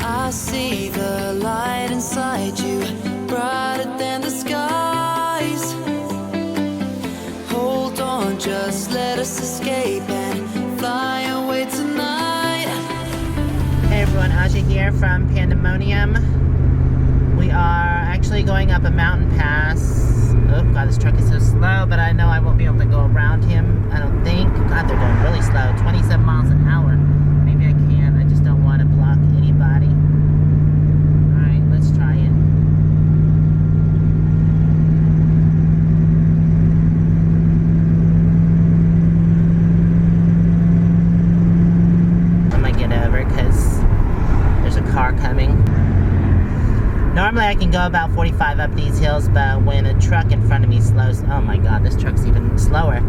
I see the light inside you, brighter than the skies. Hold on, just let us escape and fly away tonight. Hey everyone, Aja here from Pandamonium. We are actually going up a mountain pass. Oh god, this truck is so slow, but I know I won't be able to go around him, I don't think. God, they're going really slow, 27 miles an hour. Maybe I can, I just don't want to block anybody. Alright, let's try it. I'm gonna get over because there's a car coming. Normally I can go about 45 up these hills, but when a truck in front of me slows... Oh my god, this truck's even slower.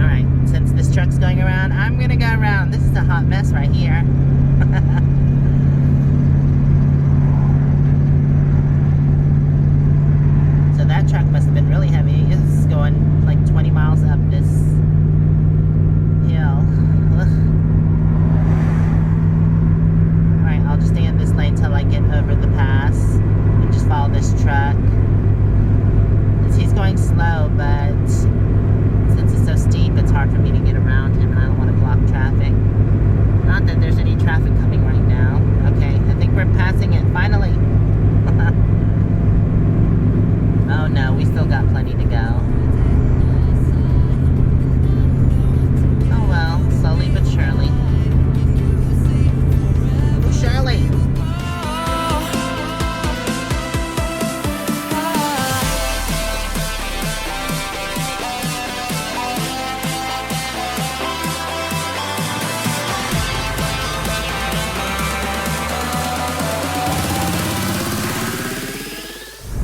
Alright, since this truck's going around, I'm gonna go around. This is a hot mess right here. So that truck must have been really heavy. It's going like 20 miles up this hill. Ugh. I'll just stay in this lane till I get over the pass and just follow this truck. He's going slow, but since it's so steep, it's hard for me to get around him, and I don't want to block traffic. Not that there's any traffic coming right now. Okay, I think we're passing it, finally. Oh no, we still got plenty to go. Oh well, slowly but surely. Shirley.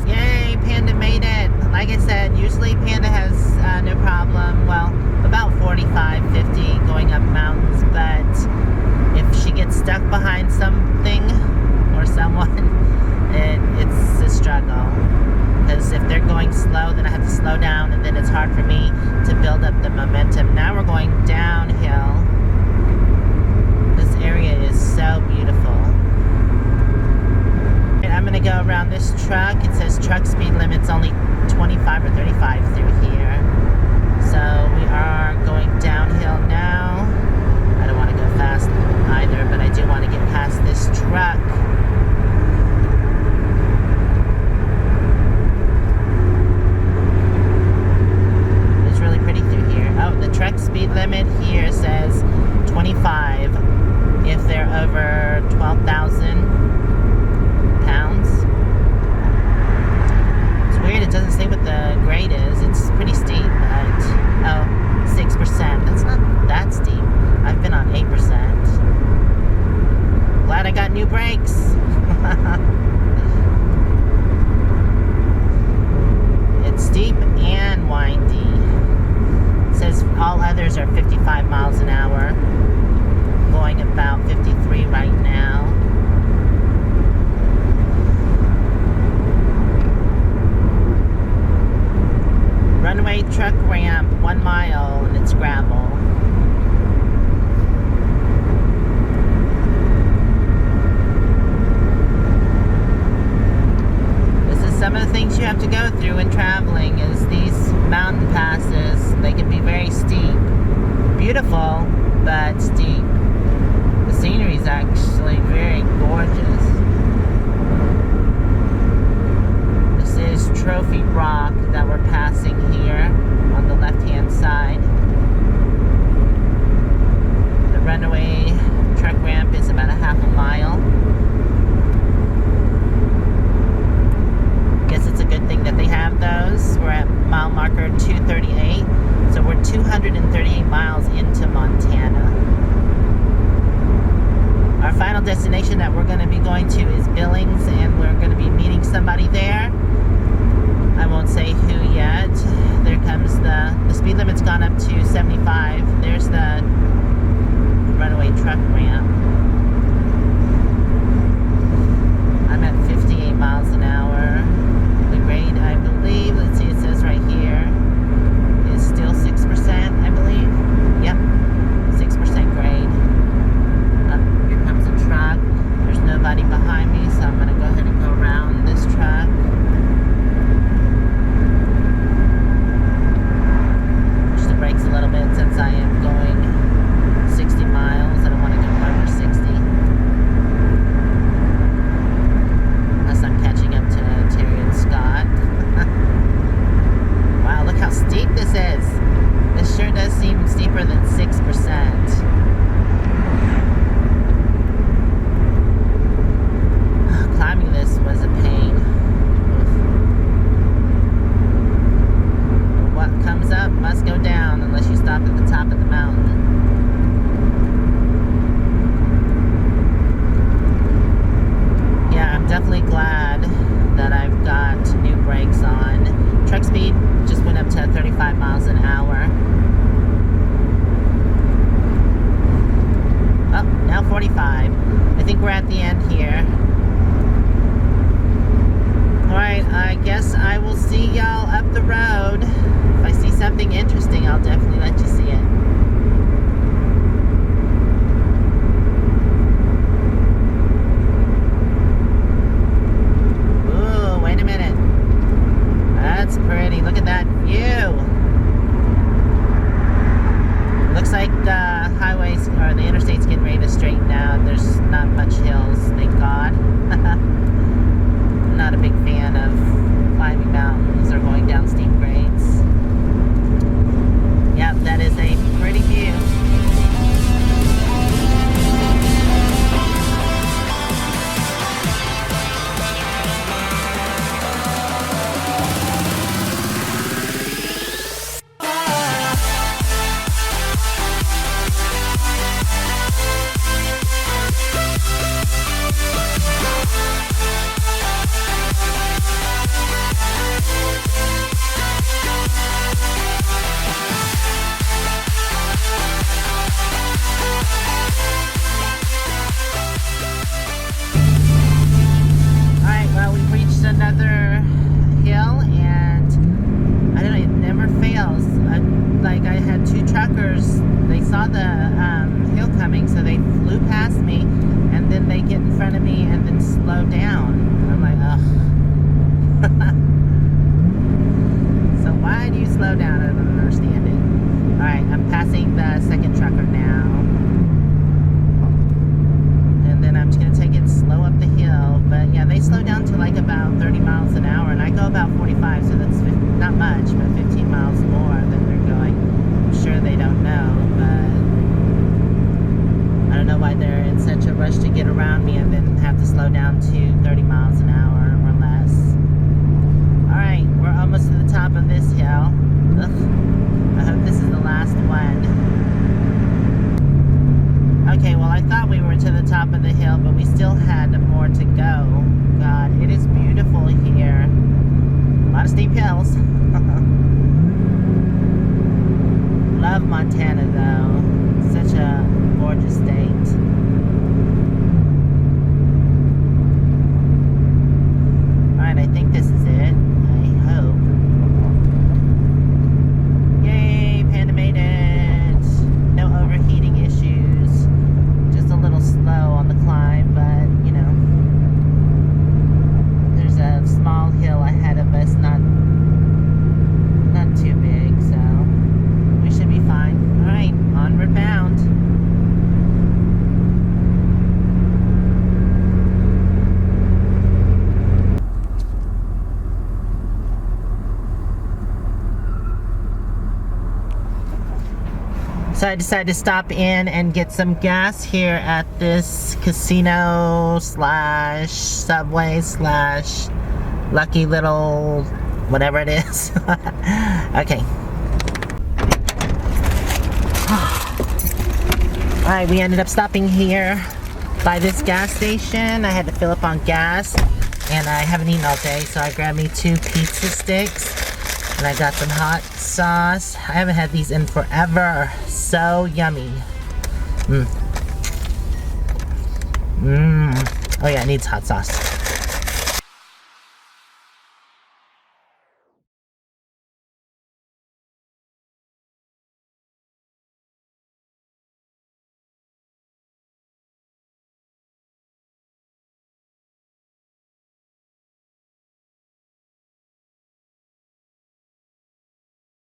Yay, Panda made it. Like I said, usually Panda has no problem. Well, about 45, 50 going up mountains, but if she gets stuck behind something or someone, it's a struggle. Because if they're going slow, then I have to slow down, and then it's hard for me to build up the momentum. Now we're going downhill. This area is so beautiful. And I'm going to go around this truck. It says truck speed limit's only 25 or 35 through here. So we are going downhill now. I don't want to go fast either, but I do want to get past this truck. It's really pretty through here. Oh, the truck speed limit here says 25 if they're over 12,000 pounds. It's weird, it doesn't say what the grade is. It's pretty steep, but oh, 6%. That's not that steep. I've been on 8%. Glad I got new brakes. It's steep and windy. It says all others are 55 miles an hour. Going about 53 right now. Runway truck ramp, 1 mile, and it's gravel. Some of the things you have to go through in traveling is these mountain passes. They can be very steep. Beautiful, but steep. The scenery is actually very gorgeous. This is Trophy Rock that we're passing here on the left-hand side. The runaway truck ramp is about a half a mile. Guess it's a good thing that they have those. We're at mile marker 238. think we're at the end here. Alright, I guess I will see y'all up the road. If I see something interesting, I'll definitely let you see it. Ooh, wait a minute. That's pretty. Look at that view. Looks like the highways or the interstate's getting ready to straighten out. There's not much hills, thank God. I'm not a big fan of climbing mountains or going down steep grades. Yep, that is a pretty view. Another hill, and I don't know, it never fails. Like I had two truckers, they saw the hill coming, so they flew past me, and then they get in front of me and then slow down. I'm like, ugh. So why do you slow down? I don't understand it. Alright, I'm passing the second trucker now. And then I'm just going to take it slow up the hill. But yeah, they slow down to like about 30 miles an hour. And I go about 45, so that's not much, but 15 miles more than they're going. I'm sure they don't know, but I don't know why they're in such a rush to get around me and then have to slow down to 30 miles an hour or less. Alright, we're almost to the top of this hill. Ugh. I hope this is the last one. Okay, well I thought we were to the top of the hill, but we still had more to go. God, it is beautiful here. A lot of steep hills. Love Montana though. Such a gorgeous state. Alright, I think this is it. I hope. Yay, Panda made it. No overheating issues. Just a little slow on the climb, but you know, there's a small hill ahead of us, not too big, so we should be fine. Alright, onward bound. So I decided to stop in and get some gas here at this casino slash subway slash lucky little whatever it is. Okay. Alright, we ended up stopping here by this gas station. I had to fill up on gas and I haven't eaten all day, so I grabbed me 2 pizza sticks and I got some hot sauce. I haven't had these in forever. So yummy. Oh yeah, it needs hot sauce.